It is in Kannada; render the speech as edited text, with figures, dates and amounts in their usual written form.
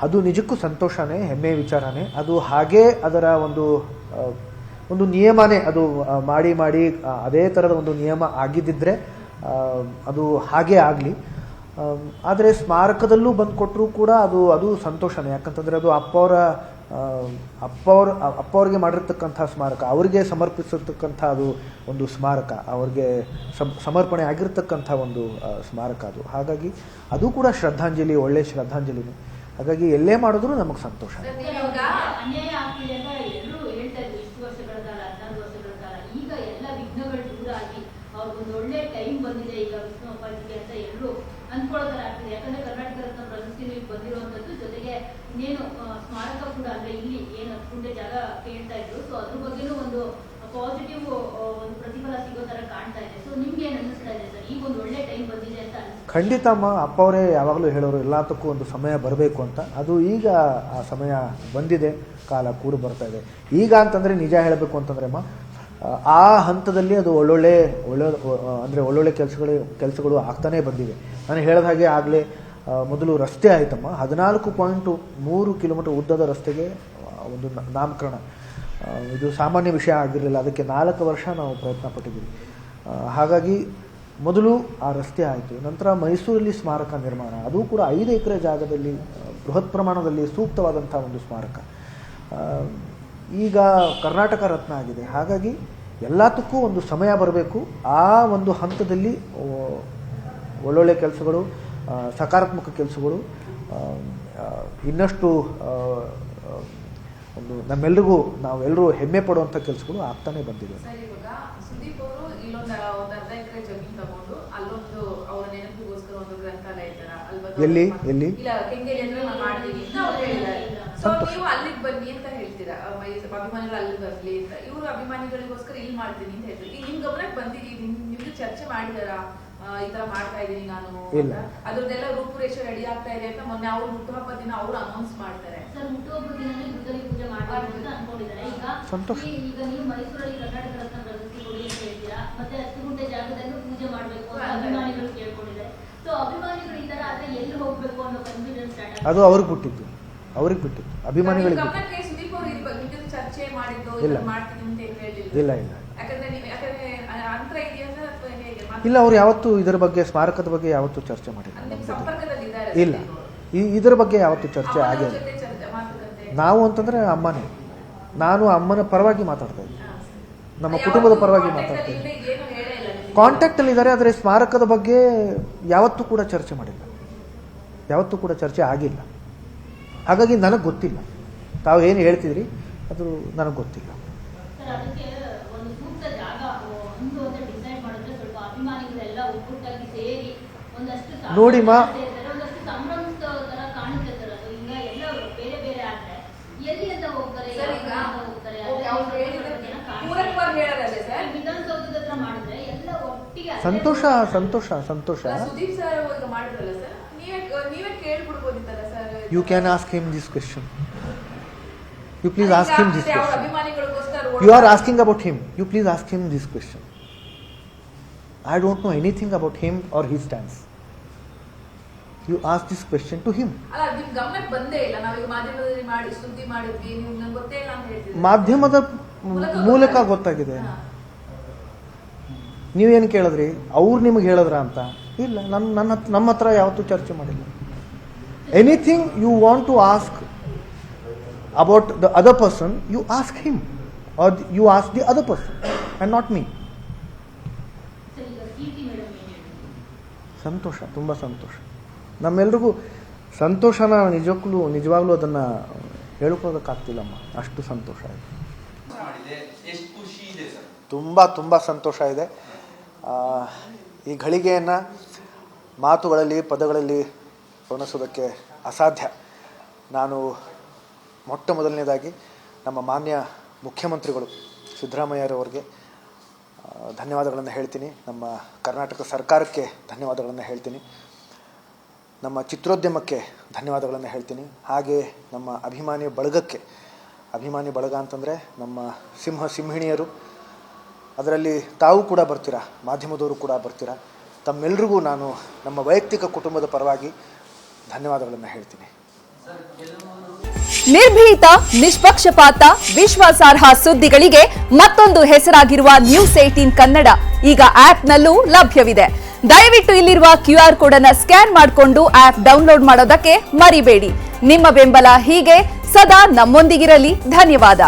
ಅದು ನಿಜಕ್ಕೂ ಸಂತೋಷನೇ, ಹೆಮ್ಮೆಯ ವಿಚಾರನೇ. ಅದು ಹಾಗೇ ಅದರ ಒಂದು ನಿಯಮನೇ, ಅದು ಮಾಡಿ ಅದೇ ಥರದ ಒಂದು ನಿಯಮ ಆಗಿದ್ದಿದ್ರೆ ಅದು ಹಾಗೇ ಆಗಲಿ. ಆದರೆ ಸ್ಮಾರಕದಲ್ಲೂ ಬಂದು ಕೊಟ್ಟರೂ ಕೂಡ ಅದು ಸಂತೋಷನೇ. ಯಾಕಂತಂದರೆ ಅದು ಅಪ್ಪವ್ರಿಗೆ ಮಾಡಿರ್ತಕ್ಕಂಥ ಸ್ಮಾರಕ, ಅವರಿಗೆ ಸಮರ್ಪಿಸಿರ್ತಕ್ಕಂಥ ಅದು ಒಂದು ಸ್ಮಾರಕ, ಅವ್ರಿಗೆ ಸಮರ್ಪಣೆ ಆಗಿರ್ತಕ್ಕಂಥ ಒಂದು ಸ್ಮಾರಕ ಅದು. ಹಾಗಾಗಿ ಅದು ಕೂಡ ಶ್ರದ್ಧಾಂಜಲಿ, ಒಳ್ಳೆಯ ಶ್ರದ್ಧಾಂಜಲಿನೇ. ಹಾಗಾಗಿ ಎಲ್ಲೇ ಮಾಡಿದ್ರು ನಮಗೆ ಸಂತೋಷ. ಒಳ್ಳೆ ಟೈಮ್ ಬಂದಿದೆ ಈಗ ವಿಷ್ಣು ಅಪ್ಪಾಜಿಗೆ ಅಂತ ಎಲ್ಲರೂ ಅನ್ಕೊಳ್ಳೋದಾರ ಆಗ್ತಿದೆ. ಯಾಕಂದ್ರೆ ಕರ್ನಾಟಕ ರತ್ನ ಪ್ರಶಸ್ತಿ ಬಂದಿರುವಂತದ್ದು, ಜೊತೆಗೆ ಇನ್ನೇನು ಸ್ಮಾರಕ ಕೂಡ ಅಂದ್ರೆ ಇಲ್ಲಿ ಏನು ಮುಂದೆ ಜಾಗ ಕೇಳ್ತಾ ಇದ್ರು, ಸೊ ಅದ್ರ ಬಗ್ಗೆನೂ ಒಂದು ಪಾಸಿಟಿವ್ ಒಂದು ಪ್ರತಿಫಲ ಸಿಗೋ ತರ ಕಾಣ್ತಾ ಇದೆ. ಸೊ ನಿಮ್ಗೆ ಏನ್ ಅನಿಸ್ತಾ ಇದೆ ಸರ್, ಈಗ ಒಂದು ಒಳ್ಳೆ ಟೈಮ್ ಬಂದಿದೆ ಅಂತ ಅನಿಸ್ತಾ? ಖಂಡಿತ ಅಮ್ಮ, ಅಪ್ಪ ಅವರೇ ಯಾವಾಗಲೂ ಹೇಳೋರು ಎಲ್ಲದಕ್ಕೂ ಒಂದು ಸಮಯ ಬರಬೇಕು ಅಂತ. ಅದು ಈಗ ಆ ಸಮಯ ಬಂದಿದೆ, ಕಾಲ ಕೂಡ ಬರ್ತಾ ಇದೆ. ಈಗ ಅಂತಂದರೆ ನಿಜ ಹೇಳಬೇಕು ಅಂತಂದ್ರೆ ಅಮ್ಮ, ಆ ಹಂತದಲ್ಲಿ ಅದು ಒಳ್ಳೊಳ್ಳೆ ಕೆಲಸಗಳು ಆಗ್ತಾನೇ ಬಂದಿವೆ. ನಾನು ಹೇಳಿದ ಹಾಗೆ ಆಗಲೇ ಮೊದಲು ರಸ್ತೆ ಆಯ್ತಮ್ಮ, 14.3 ಕಿಲೋಮೀಟರ್ ಉದ್ದದ ರಸ್ತೆಗೆ ಒಂದು ನಾಮಕರಣ. ಇದು ಸಾಮಾನ್ಯ ವಿಷಯ ಆಗಿರಲಿಲ್ಲ. ಅದಕ್ಕೆ 4 ವರ್ಷ ನಾವು ಪ್ರಯತ್ನ ಪಟ್ಟಿದ್ದೀವಿ. ಹಾಗಾಗಿ ಮೊದಲು ಆ ರಸ್ತೆ ಆಯಿತು. ನಂತರ ಮೈಸೂರಲ್ಲಿ ಸ್ಮಾರಕ ನಿರ್ಮಾಣ, ಅದು ಕೂಡ 5 ಎಕರೆ ಜಾಗದಲ್ಲಿ ಬೃಹತ್ ಪ್ರಮಾಣದಲ್ಲಿ ಸೂಕ್ತವಾದಂಥ ಒಂದು ಸ್ಮಾರಕ. ಈಗ ಕರ್ನಾಟಕ ರತ್ನ ಆಗಿದೆ. ಹಾಗಾಗಿ ಎಲ್ಲದಕ್ಕೂ ಒಂದು ಸಮಯ ಬರಬೇಕು. ಆ ಒಂದು ಹಂತದಲ್ಲಿ ಒಳ್ಳೊಳ್ಳೆ ಕೆಲಸಗಳು, ಸಕಾರಾತ್ಮಕ ಕೆಲಸಗಳು, ಇನ್ನಷ್ಟು ಒಂದು ನಾವೆಲ್ಲರೂ ಹೆಮ್ಮೆ ಪಡುವಂಥ ಕೆಲಸಗಳು ಆಗ್ತಾನೆ ಬಂದಿದೆ. ಸುದೀಪ್ ಅವರು ಇಲ್ಲೊಂದು ಅರ್ಧ ಎಕರೆ ಜಮೀನು ತಗೊಂಡು ಅಲ್ಲೊಂದು ಅವರ ನೆನಪಿಗೋಸ್ಕರ ಒಂದು ಗ್ರಂಥಾಲಯ ತರ ಎಲ್ಲಿ ಇಲ್ಲ ಕೆಂಗೇರಿ ಅಂದ್ರೆ ನಾವು ಮಾಡ್ತೀವಿ ಅಂತ ಅವ್ರು ಹೇಳಿದ್ದಾರೆ. ಸೊ ನೀವು ಅಲ್ಲಿಗೆ ಬನ್ನಿ ಅಂತ ಹೇಳ್ತೀರಾ, ಅಭಿಮಾನಿಗಳು ಅಲ್ಲಿಗೆ ಬರ್ಲಿ ಅಂತ. ಇವರು ಅಭಿಮಾನಿಗಳಿಗೋಸ್ಕರ ಇಲ್ಲಿ ಮಾಡ್ತೀನಿ ಅಂತ ಹೇಳ್ತಾರೆ. ಈಗ ನಿಮ್ ಗಮನಕ್ಕೆ ಬಂದಿದ್ದೀವಿ, ನಿಮ್ಗೆ ಚರ್ಚೆ ಮಾಡಿದಾರ ಈ ತರ ಮಾಡ್ತಾ ಇದ್ದೀನಿ ನಾನು, ಅದ್ರದ್ದೆಲ್ಲ ರೂಪುರೇಷೆ ರೆಡಿ ಆಗ್ತಾ ಇದೆ ಅಂತ ಮೊನ್ನೆ ಅವ್ರು ಹುಟ್ಟುಹಬ್ಬ ದಿನ ಅವ್ರು ಅನೌನ್ಸ್ ಮಾಡ್ತಾರೆ. ಸರ್, ಹುಟ್ಟುಹಬ್ಬ ದಿನನೇ ಗುದ್ದಲಿ ಪೂಜೆ ಮಾಡಬಾರ್ದು ಅಂತ ಅನ್ಕೊಂಡಿದ್ದಾರೆ. ಈಗ ನೀವು ಮೈಸೂರಲ್ಲಿ ಕರ್ನಾಟಕ ರತ್ನ ಪ್ರಶಸ್ತಿ ಕೊಡಿ ಅಂತ ಹೇಳ್ತೀರಾ, ಮತ್ತೆ 10 ಗುಂಟೆ ಜಾಗದಲ್ಲೂ ಪೂಜೆ ಮಾಡಬೇಕು ಅಂತ ಅಭಿಮಾನಿಗಳು ಕೇಳ್ಕೊಂಡಿದ್ದಾರೆ. ಸೊ ಅಭಿಮಾನಿಗಳು ಈ ತರ ಆದ್ರೆ ಎಲ್ಲಿ ಹೋಗ್ಬೇಕು ಅನ್ನೋ ಕನ್ಫ್ಯೂಷನ್ ಸ್ಟಾರ್ಟ್. ಅದು ಅವ್ರಿಗೆ ಬಿಟ್ಟಿತ್ತು ಅಭಿಮಾನಿಗಳಿಗೆ. ಸುದೀಪ್ ಅವರು ಇದ್ರ ಬಗ್ಗೆ ಚರ್ಚೆ ಮಾಡಿದ್ದು ಮಾಡ್ತೀನಿ ಅಂತ ಹೇಳಿಲ್ಲ. ಇಲ್ಲ ಯಾಕಂದ್ರೆ ಅಂತರ ಇದೆಯಾ ಅಥವಾ ಹೇಗೆ? ಇಲ್ಲ, ಅವ್ರು ಯಾವತ್ತೂ ಇದರ ಬಗ್ಗೆ, ಸ್ಮಾರಕದ ಬಗ್ಗೆ ಯಾವತ್ತೂ ಚರ್ಚೆ ಮಾಡಿಲ್ಲ. ಇಲ್ಲ, ಇದರ ಬಗ್ಗೆ ಯಾವತ್ತೂ ಚರ್ಚೆ ಆಗಿಲ್ಲ. ನಾವು ಅಂತಂದ್ರೆ ಅಮ್ಮನೇ, ನಾನು ಅಮ್ಮನ ಪರವಾಗಿ ಮಾತಾಡ್ತಾ ಇದ್ದೆ, ನಮ್ಮ ಕುಟುಂಬದ ಪರವಾಗಿ ಮಾತಾಡ್ತಾ ಇದ್ದೆ. ಕಾಂಟ್ಯಾಕ್ಟ್ ಅಲ್ಲಿ ಇದ್ದಾರೆ, ಆದರೆ ಸ್ಮಾರಕದ ಬಗ್ಗೆ ಯಾವತ್ತೂ ಕೂಡ ಚರ್ಚೆ ಮಾಡಿಲ್ಲ, ಯಾವತ್ತೂ ಕೂಡ ಚರ್ಚೆ ಆಗಿಲ್ಲ. ಹಾಗಾಗಿ ನನಗೆ ಗೊತ್ತಿಲ್ಲ, ತಾವು ಏನು ಹೇಳ್ತಿದ್ರಿ ಅದು ನನಗೆ ಗೊತ್ತಿಲ್ಲ. ನೋಡಿಮ್ಮ, ಸಂತೋಷ ಸಂತೋಷ ಸಂತೋಷ. You can ask him this question. You please ask him this question. You are asking about him. You please ask him this question. I don't know anything about him or his stance. You ask this question to him. ಮಾಧ್ಯಮದ ಮೂಲಕ ಗೊತ್ತಾಗಿದೆ. ನೀವೇನು ಕೇಳಿದ್ರಿ, ಅವ್ರು ನಿಮಗೆ ಹೇಳಿದ್ರ ಅಂತ? ಇಲ್ಲ, ನಮ್ಮ ಹತ್ರ ಯಾವತ್ತೂ ಚರ್ಚೆ ಮಾಡಿಲ್ಲ. Anything you want to ask about the other person, you ask him or you ask the other person and not me. ಸಂತೋಷ, ತುಂಬ ಸಂತೋಷ. ನಮ್ಮೆಲ್ರಿಗೂ ಸಂತೋಷನ ನಿಜವಾಗ್ಲೂ ಅದನ್ನು ಹೇಳ್ಕೊಳ್ಳೋದಕ್ಕಾಗ್ತಿಲ್ಲಮ್ಮ, ಅಷ್ಟು ಸಂತೋಷ ಇದೆ. ತುಂಬ ಸಂತೋಷ ಇದೆ. ಈ ಘಳಿಗೆಯನ್ನು ಮಾತುಗಳಲ್ಲಿ, ಪದಗಳಲ್ಲಿ ವರ್ಣಿಸೋದಕ್ಕೆ ಅಸಾಧ್ಯ. ನಾನು ಮೊಟ್ಟ ಮೊದಲನೇದಾಗಿ ನಮ್ಮ ಮಾನ್ಯ ಮುಖ್ಯಮಂತ್ರಿಗಳು ಸಿದ್ದರಾಮಯ್ಯರವರಿಗೆ ಧನ್ಯವಾದಗಳನ್ನು ಹೇಳ್ತೀನಿ. ನಮ್ಮ ಕರ್ನಾಟಕ ಸರ್ಕಾರಕ್ಕೆ ಧನ್ಯವಾದಗಳನ್ನು ಹೇಳ್ತೀನಿ. ನಮ್ಮ ಚಿತ್ರೋದ್ಯಮಕ್ಕೆ ಧನ್ಯವಾದಗಳನ್ನು ಹೇಳ್ತೀನಿ. ಹಾಗೆ ನಮ್ಮ ಅಭಿಮಾನಿ ಬಳಗ ಅಂತಂದರೆ ನಮ್ಮ ಸಿಂಹಿಣಿಯರು, ಅದರಲ್ಲಿ ತಾವು ಕೂಡ ಬರ್ತೀರಾ, ಮಾಧ್ಯಮದವರು ಕೂಡ ಬರ್ತೀರಾ. ತಮ್ಮೆಲ್ಲರಿಗೂ ನಾನು ನಮ್ಮ ವೈಯಕ್ತಿಕ ಕುಟುಂಬದ ಪರವಾಗಿ ಧನ್ಯವಾದಗಳನ್ನು ಹೇಳ್ತೀನಿ. ನಿರ್ಭೀತ, ನಿಷ್ಪಕ್ಷಪಾತ, ವಿಶ್ವಾಸಾರ್ಹ ಸುದ್ದಿಗಳಿಗೆ ಮತ್ತೊಂದು ಹೆಸರಾಗಿರುವ News18 ಕನ್ನಡ ಈಗ ಆಪ್ನಲ್ಲೂ ಲಭ್ಯವಿದೆ. ದಯವಿಟ್ಟು ಇಲ್ಲಿರುವ QR ಕೋಡ್ ಅನ್ನು ಸ್ಕ್ಯಾನ್ ಮಾಡಿಕೊಂಡು ಆಪ್ ಡೌನ್ಲೋಡ್ ಮಾಡೋದಕ್ಕೆ ಮರಿಬೇಡಿ. ನಿಮ್ಮ ಬೆಂಬಲ ಹೀಗೆ ಸದಾ ನಮ್ಮೊಂದಿಗಿರಲಿ. ಧನ್ಯವಾದ.